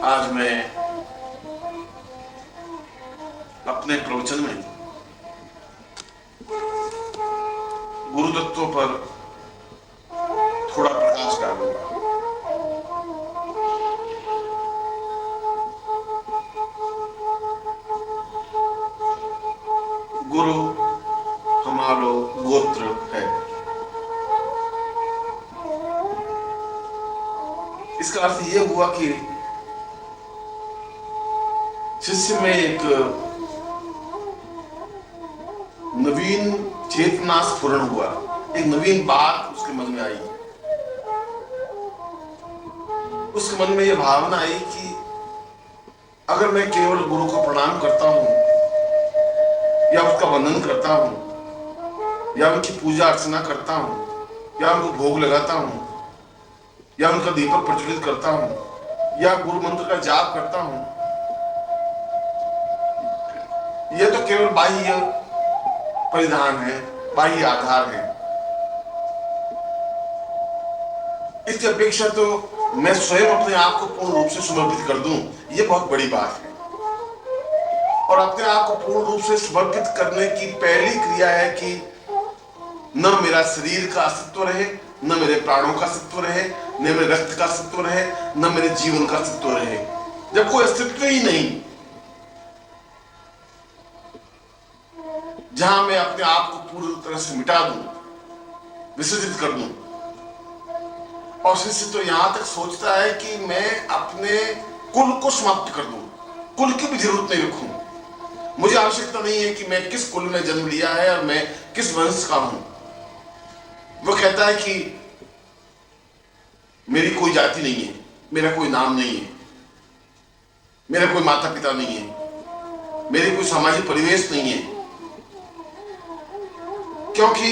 आज मैं अपने प्रवचन में गुरु तत्वों पर थोड़ा प्रकाश डालूंगा। गुरु हमारो गोत्र है। इसका अर्थ यह हुआ कि शिष्य में एक नवीन चेतना स्फुरण हुआ, एक नवीन बात उसके मन में आई। उसके मन में यह भावना आई कि अगर मैं केवल गुरु को प्रणाम करता हूं या उसका वंदन करता हूं या उनकी पूजा अर्चना करता हूं या उनको भोग लगाता हूं या उनका दीपक प्रज्वलित करता हूं या गुरु मंत्र का जाप करता हूं, यह तो केवल बाह्य परिधान है, बाह्य आधार है। इसकी अपेक्षा तो मैं स्वयं अपने आप को पूर्ण रूप से समर्पित कर दूं, यह बहुत बड़ी बात है। और अपने आप को पूर्ण रूप से समर्पित करने की पहली क्रिया है कि न मेरा शरीर का अस्तित्व रहे, न मेरे प्राणों का अस्तित्व रहे, न मेरे रक्त का अस्तित्व रहे, न मेरे जीवन का अस्तित्व रहे। जब कोई अस्तित्व ही नहीं, जहां मैं अपने आप को पूरी तरह से मिटा दूं, विसर्जित कर दूं, और शिष्य तो यहां तक सोचता है कि मैं अपने कुल को समाप्त कर दूं, कुल की भी जरूरत नहीं रखूं। मुझे आवश्यकता नहीं है कि मैं किस कुल में जन्म लिया है और मैं किस वंश का हूं। वो कहता है कि मेरी कोई जाति नहीं है, मेरा कोई नाम नहीं है, मेरा कोई माता पिता नहीं है, मेरी कोई सामाजिक परिवेश नहीं है, क्योंकि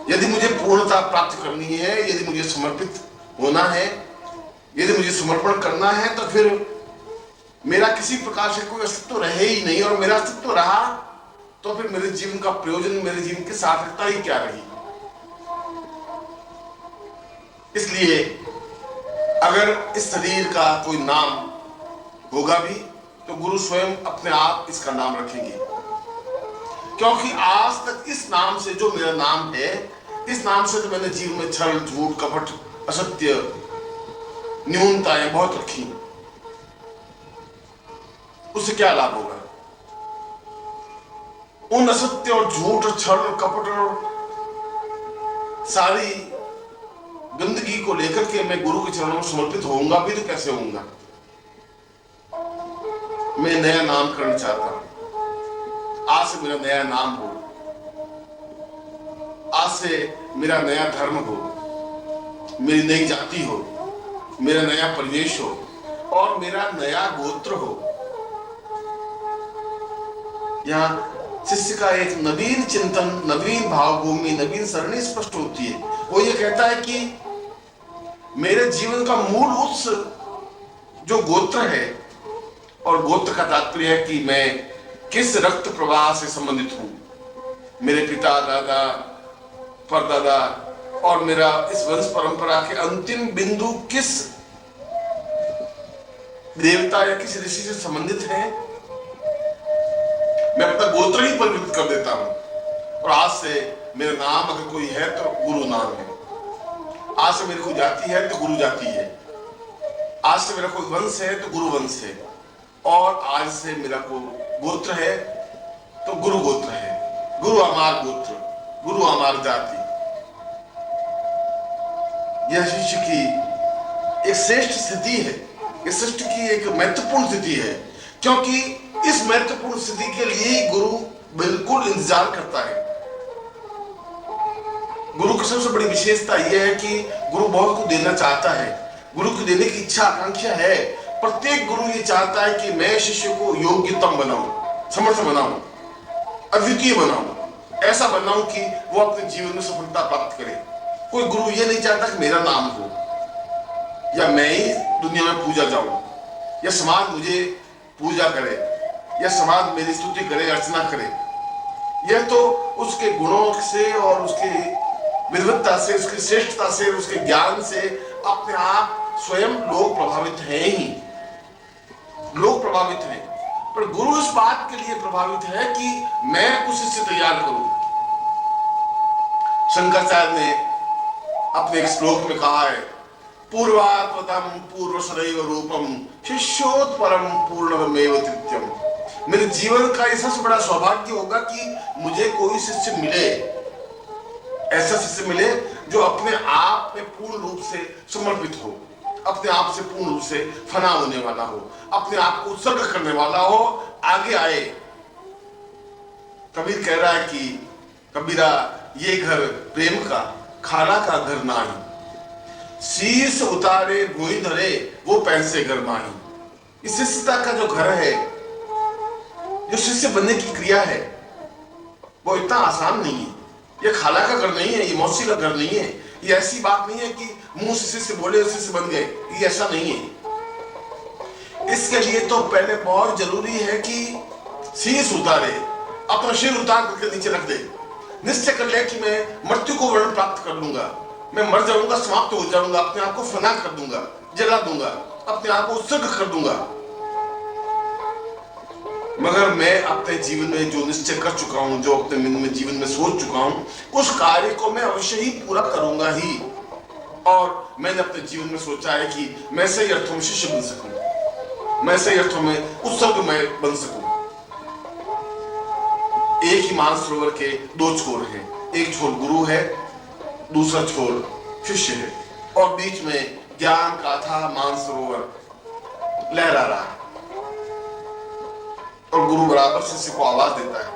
यदि मुझे पूर्णता प्राप्त करनी है, यदि मुझे समर्पित होना है, यदि मुझे समर्पण करना है, तो फिर मेरा किसी प्रकार से कोई अस्तित्व रहे ही नहीं। और मेरा अस्तित्व रहा तो फिर मेरे जीवन का प्रयोजन, मेरे जीवन की सार्थकता ही क्या रही। इसलिए अगर इस शरीर का कोई नाम होगा भी तो गुरु स्वयं अपने आप इसका नाम रखेंगे, क्योंकि आज तक इस नाम से, जो मेरा नाम है, इस नाम से तो मैंने जीवन में छल, झूठ, कपट, असत्य, न्यूनताएं बहुत रखी। उससे क्या लाभ होगा? उन असत्य और झूठ और छल और कपट और सारी गंदगी को लेकर के मैं गुरु के चरणों में समर्पित होऊंगा भी तो कैसे होऊंगा? मैं नया नामकरण चाहता हूं। आज से मेरा नया नाम हो, आज से मेरा नया धर्म हो, मेरी नई जाति हो, मेरा नया परिवेश हो और मेरा नया गोत्र हो। यहां शिष्य का एक नवीन चिंतन, नवीन भावभूमि, नवीन सरणी स्पष्ट होती है। वो ये कहता है कि मेरे जीवन का मूल उत्स जो गोत्र है, और गोत्र का तात्पर्य है कि मैं किस रक्त प्रवाह से संबंधित हूं, मेरे पिता, दादा, परदादा और मेरा इस वंश परंपरा के अंतिम बिंदु किस देवता या किस ऋषि से संबंधित है, मैं अपना गोत्र ही परिवर्तित कर देता हूं। और आज से मेरा नाम अगर कोई है तो गुरु नाम है, आज से मेरी कोई जाति है तो गुरु जाति है, आज से मेरा कोई वंश है तो गुरु वंश है, और आज से मेरा कोई गोत्र है तो गुरु गोत्र है। गुरु अमार गोत्र, गुरु अमार जाति। यह शिष्य की एक श्रेष्ठ स्थिति है, इस सृष्टि की एक महत्वपूर्ण स्थिति है, क्योंकि इस महत्वपूर्ण स्थिति के लिए गुरु बिल्कुल इंतजार करता है। गुरु की सबसे बड़ी विशेषता यह है कि गुरु बहुत कुछ देना चाहता है, गुरु को देने की इच्छा आकांक्षा है। प्रत्येक गुरु ये चाहता है कि मैं शिष्य को योग्यतम बनाऊं, समर्थ बनाऊं, अद्वितीय बनाऊं, ऐसा बनाऊं कि वो अपने जीवन में सफलता प्राप्त करे। कोई गुरु ये नहीं चाहता कि मेरा नाम हो या मैं ही दुनिया में पूजा जाऊं या समाज मुझे पूजा करे या समाज मेरी स्तुति करे, अर्चना करे। यह तो उसके गुणों से और उसके विद्वत्ता से, उसकी श्रेष्ठता से, उसके ज्ञान से अपने आप स्वयं लोग प्रभावित हैं ही, लोग प्रभावित हैं। पर गुरु इस बात के लिए प्रभावित है कि मैं कुछ इससे तैयार करूं। शंकराचार्य ने अपने एक श्लोक में कहा है, पूर्वात्मतम पूर्व सदैव रूपम शिष्योत्परम पूर्णमेव तृतीयम। मेरे जीवन का ये सबसे बड़ा सौभाग्य होगा कि मुझे कोई शिष्य मिले, ऐसा शिष्य मिले जो अपने आप में पूर्ण रूप से समर्पित हो, अपने आप से पूर्ण रूप से फना होने वाला हो, अपने आप को उत्सर्ग करने वाला हो, आगे आए। कबीर कह रहा है कि कबीरा ये घर प्रेम का खाना का घर नाही, शीश उतारे भूई धरे वो पैसे घर माही। इस शिष्यता का जो घर है, जो शिष्य बनने की क्रिया है, वो इतना आसान नहीं है। ये खाला का घर नहीं है, ये मौसी का घर नहीं है, ये ऐसी बात नहीं है कि मुंह से शिष्य बोले शिष्य बन गए, ये ऐसा नहीं है। इसके लिए तो पहले बहुत जरूरी है कि शीश उतारे, अपना सिर उतार करके नीचे रख दे, निश्चय कर ले कि मैं मृत्यु को वर्ण प्राप्त कर लूंगा, मैं मर जाऊंगा, समाप्त हो जाऊंगा, अपने आप को फना कर दूंगा, जला दूंगा, अपने आप को उत्सर्ग कर दूंगा। मगर मैं अपने जीवन में जो निश्चय कर चुका हूं, जो अपने मन में जीवन में सोच चुका हूं, उस कार्य को मैं अवश्य ही पूरा करूंगा ही। और मैंने अपने जीवन में सोचा है कि मैं सही अर्थों में शिष्य बन सकूं, मैं सही अर्थों में उत्सर्ग में बन सकूं। एक ही मानसरोवर के दो छोर हैं, एक छोर गुरु है, दूसरा छोर शिष्य है, और बीच में ज्ञान का अथाह मानसरोवर लहरा रहा है, और गुरु बराबर शिष्य को आवाज देता है।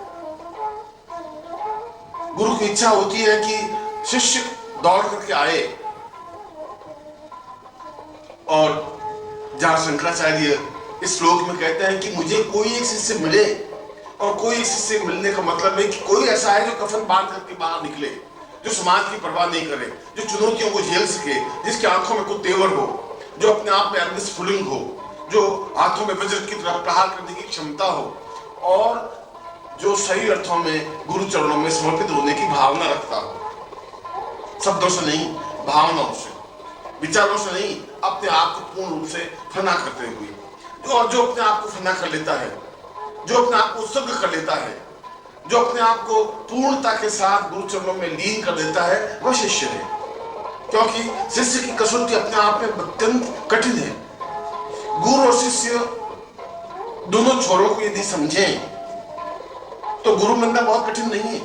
गुरु की इच्छा होती है कि शिष्य दौड़ करके आए, और जहां शंकराचार्य इस श्लोक में कहते हैं कि मुझे कोई एक शिष्य मिले, और कोई एक शिष्य मिलने का मतलब है कि कोई ऐसा है जो कफन बांध करके बाहर निकले, जो समाज की परवाह नहीं करे, जो चुनौतियों को झेल सके, जिसकी आंखों में कोई तेवर हो, जो अपने आप में अग्निस्फुलिंग हो, जो हाथों में वज्र की तरह प्रहार करने की क्षमता हो, और जो सही अर्थों में गुरु चरणों में समर्पित होने की भावना रखता हो। शब्दों से नहीं, भावनाओं से, विचारों से नहीं, अपने आप को पूर्ण रूप से फना करते हुए। जो अपने आप को फना कर लेता है, जो अपने आप को उत्सर्ग कर लेता है, जो अपने आप को पूर्णता के साथ गुरु चरणों में लीन कर देता है, वह शिष्य है। क्योंकि शिष्य की कसौटी अपने आप में अत्यंत कठिन है। गुरु और शिष्य दोनों छोरों को यदि समझें तो गुरु बनना बहुत कठिन नहीं है।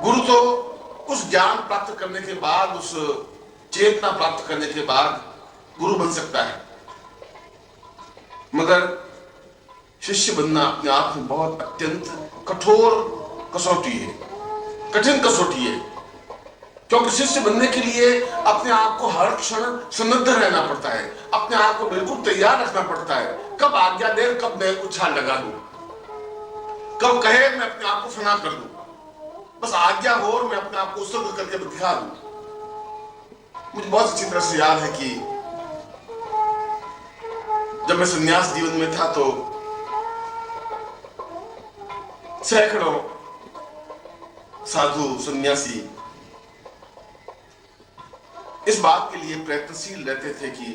गुरु तो उस ज्ञान प्राप्त करने के बाद, उस चेतना प्राप्त करने के बाद गुरु बन सकता है, मगर शिष्य बनना अपने आप में बहुत अत्यंत कठोर कसौटी है, कठिन कसौटी है। क्योंकि शिष्य बनने के लिए अपने आप को हर क्षण सन्नद्ध रहना पड़ता है, अपने आप को बिल्कुल तैयार रखना पड़ता है। कब आज्ञा दे, कब मैं उछाल लगा दूं, कब कहे मैं अपने आप को फना कर दूं, बस आज्ञा हो और मैं अपने आप को उत्सर्ग करके दिखा दूं। मुझे बहुत अच्छी तरह से याद है कि जब मैं संन्यास जीवन में था तो सैकड़ों साधु सन्यासी इस बात के लिए प्रयत्नशील रहते थे कि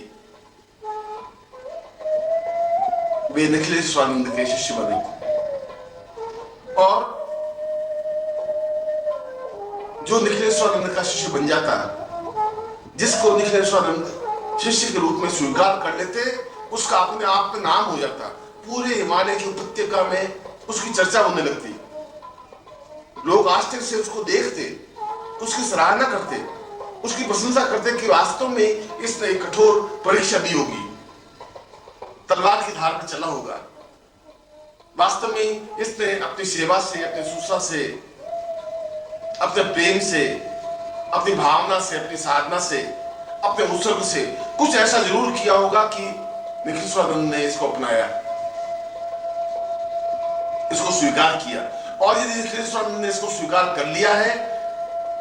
वे निखिलेश्वरानंद के शिष्य बने, और जो निखिलेश्वरानंद का शिष्य बन जाता, जिसको निखिलेश्वरानंद शिष्य के रूप में स्वीकार कर लेते, उसका अपने आप में नाम हो जाता। पूरे हिमालय की उपत्यका में उसकी चर्चा होने लगती, लोग आश्चर्य से उसको देखते, उसकी सराहना करते, उसकी प्रशंसा करते कि वास्तव में इसने एक कठोर परीक्षा दी होगी, तलवार की धार पर चला होगा, वास्तव में इसने अपनी सेवा से, अपनी शुश्रूषा से, अपने प्रेम से, अपनी भावना से, अपनी साधना से, अपने उत्सर्ग से कुछ ऐसा जरूर किया होगा कि निखिलेश्वरानंद ने इसको अपनाया, इसको स्वीकार किया। और यदि निखिलेश्वरानंद ने इसको स्वीकार कर लिया है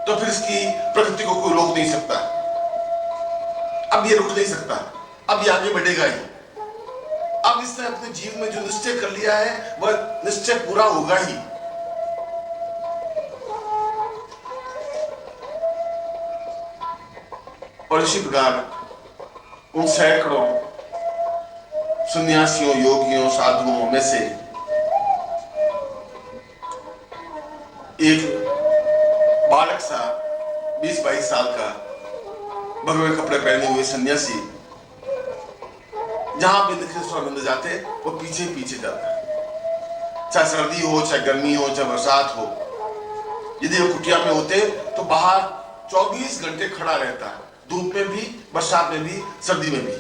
तो फिर इसकी प्रकृति को कोई रोक नहीं सकता, अब ये रुक नहीं सकता, अब ये आगे बढ़ेगा ही। अब इसने अपने जीवन में जो निश्चय कर लिया है वह निश्चय पूरा होगा ही। और इसी प्रकार उन सैकड़ों सन्यासियों, योगियों, साधुओं में से एक बालक सा 20-22 साल का भगवे कपड़े पहने हुए सन्यासी जहां भी निखिलेश्वरानंद जाते वो पीछे पीछे जाता, चाहे सर्दी हो, चाहे गर्मी हो, चाहे बरसात हो। यदि वो कुटिया में होते तो बाहर 24 घंटे खड़ा रहता है, धूप में भी, बरसात में भी, सर्दी में भी।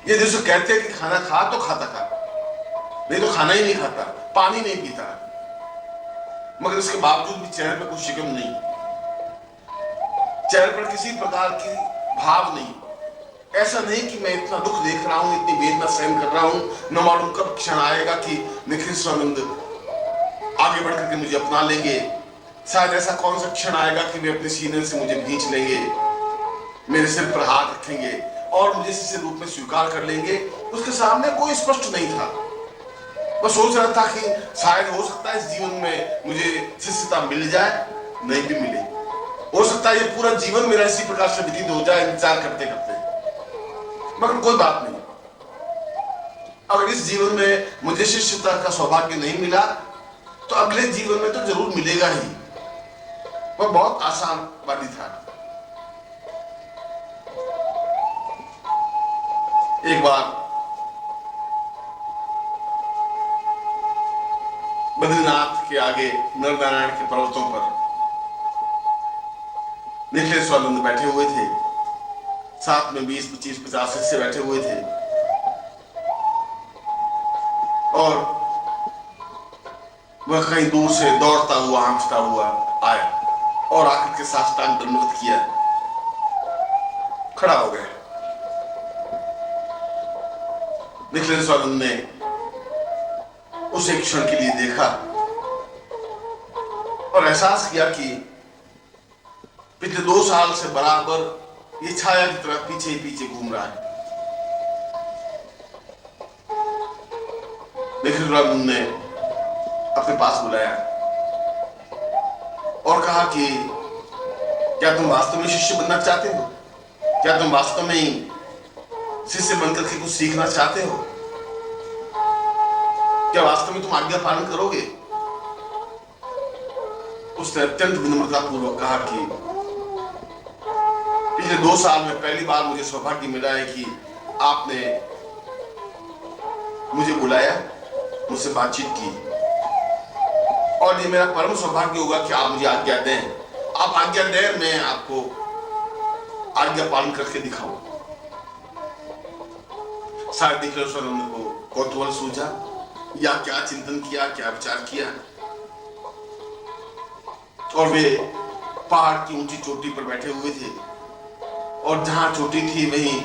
यदि उसे कहते कि खाना खा तो खाता खा, नहीं तो खाना ही नहीं खाता, पानी नहीं पीता, मगर इसके बावजूद भी चेहरे पर कुछ शिकन नहीं, चेहरे पर किसी प्रकार की भाव नहीं। ऐसा नहीं कि मैं इतना दुख देख रहा हूं, इतनी वेदना सहन कर रहा हूं, न मालूम कब क्षण आएगा कि निखिलेश्वरानंद आगे बढ़कर के मुझे अपना लेंगे। शायद ऐसा कौन सा क्षण आएगा कि वे अपने सीने से मुझे खींच लेंगे, मेरे सिर पर हाथ रखेंगे और मुझे शिष्य रूप में स्वीकार कर लेंगे। उसके सामने कोई स्पष्ट नहीं था। वह सोच रहा था कि शायद हो सकता है इस जीवन में मुझे शिष्यता मिल जाए, नहीं भी मिले, हो सकता है ये पूरा जीवन मेरा इसी प्रकार से व्यतीत हो जाए इंतजार करते करते, मगर कोई बात नहीं। अगर इस जीवन में मुझे शिष्यता का सौभाग्य नहीं मिला तो अगले जीवन में तो जरूर मिलेगा ही। वह बहुत आशावादी था। एक बार बद्रीनाथ के आगे नरनारायण के पर्वतों पर निखिलेश्वरानंद बैठे हुए थे, साथ में 20, 25, 50 शिष्य बैठे हुए थे और वह कहीं दूर से दौड़ता हुआ, हाँफता हुआ आया और आकर के साष्टांग दंडवत किया, खड़ा हो गया। निखिलेश्वरानंद ने उसे एक क्षण के लिए देखा और एहसास किया कि पिछले 2 साल से बराबर ये छाया की तरह पीछे ही पीछे घूम रहा है। निखिलेश्वरानंद ने अपने पास बुलाया और कहा कि क्या तुम वास्तव में शिष्य बनना चाहते हो? क्या तुम वास्तव में ही शिष्य बनकर के कुछ सीखना चाहते हो? क्या वास्तव में तुम आज्ञा पालन करोगे? उसने अत्यंत विनम्रता पूर्वक कहा कि पिछले 2 साल में पहली बार मुझे सौभाग्य मिला है कि आपने मुझे बुलाया, मुझसे बातचीत की और ये मेरा परम सौभाग्य होगा कि आप मुझे आज्ञा दें। आप आज्ञा दें, मैं आपको आज्ञा पालन करके दिखाऊं। शायद निखिलेश्वरानंद को कौतूहल सूझा या क्या चिंतन किया, क्या विचार किया और वे पहाड़ की ऊंची चोटी पर बैठे हुए थे और जहां चोटी थी वहीं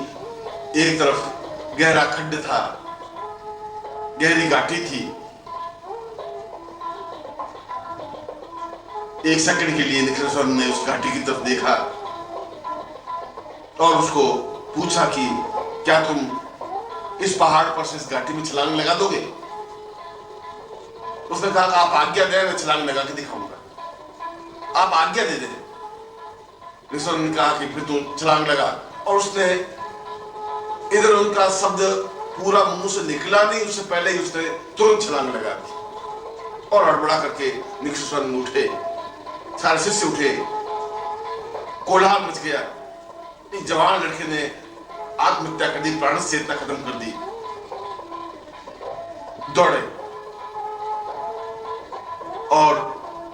एक तरफ गहरा खड्ड था, गहरी घाटी थी। एक सेकंड के लिए निखिलेश्वरानंद ने उस घाटी की तरफ देखा और उसको पूछा कि क्या तुम इस पहाड़ पर से इस घाटी में छलांग लगा दोगे? उसने कहा आप आज्ञा दें, मैं छलांग लगा के दिखाऊंगा। आप आज्ञा दे दें। निखिलेश्वरानंद ने कहा कि फिर तुम छलांग लगा और उसने इधर उनका शब्द पूरा मुंह से निकला नहीं, उससे पहले ही उसने तुरंत छलांग लगा दी और हड़बड़ा करके निखिलेश्वरानंद उठे, सारे शिष्य उठे, कोलाहल मच गया। एक जवान लड़के ने आत्महत्या कर दी, प्राण से चेतना खत्म कर दी, दौड़े और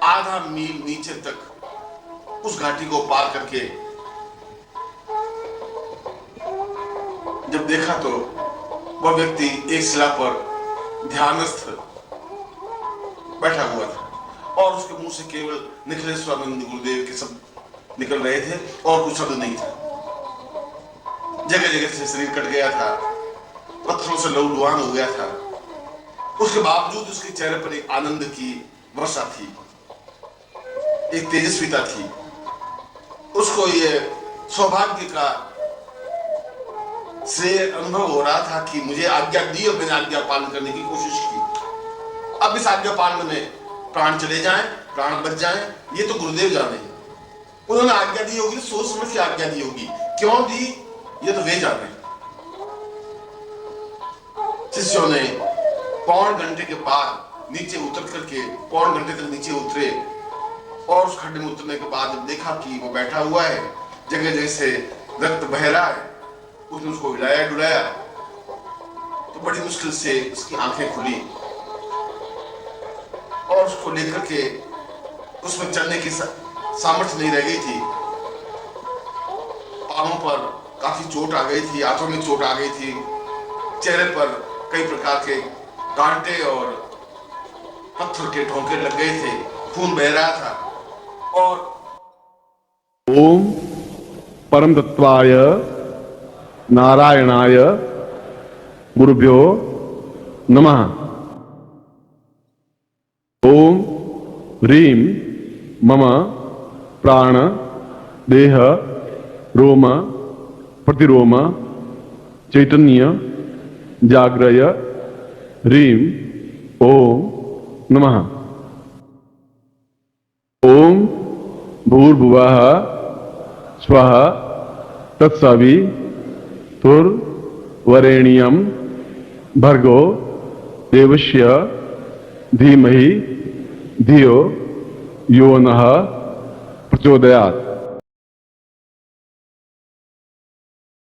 आधा मील नीचे तक उस घाटी को पार करके जब देखा तो वह व्यक्ति एक शिला पर ध्यानस्थ बैठा हुआ था और उसके मुंह से केवल निखिलेश्वरानंद गुरुदेव के शब्द निकल रहे थे और कुछ शब्द नहीं था। जगह जगह से शरीर कट गया था, पत्थरों से लहूलुहान हो गया था। उसके बावजूद उसके चेहरे पर एक आनंद की वर्षा थी, एक तेजस्विता थी। उसको ये सौभाग्य का से अनुभव हो रहा था कि मुझे आज्ञा दी और मैंने आज्ञा पालन करने की कोशिश की। अब इस आज्ञा पालन में प्राण चले जाएं, प्राण बच जाएं, ये तो गुरुदेव जाने। उन्होंने आज्ञा दी होगी, सोच समझ के आज्ञा दी होगी। क्यों दी ये तो वे जान रहे। शिष्यों ने पौन घंटे के बाद नीचे उतर करके पौन घंटे तक नीचे उतरे और उस खड्डे में उतरने के बाद जब देखा कि वो बैठा हुआ है, जगह जैसे रक्त बह रहा है, उसने उसको हिलाया डुलाया तो बड़ी मुश्किल से उसकी आंखें खुली और उसको लेकर के उसमें चलने की सामर्थ्य नहीं रह गई थी। पांवों पर काफी चोट आ गई थी, हाथों में चोट आ गई थी, चेहरे पर कई प्रकार के कांटे और पत्थर के ठोंके लग गए थे, खून बह रहा था। और ओम परम तत्वाय नारायणाय गुरुभ्यो नमः। ओम ह्रीं मम प्राण देह रोम प्रतिरोम चैतन्य जाग्रय ह्रीं ओम नमः। ओम भूर्भुवः स्वः तत्सवितुर्वरेण्यं भर्गो देवस्य धीमहि धियो यो नः प्रचोदयात्।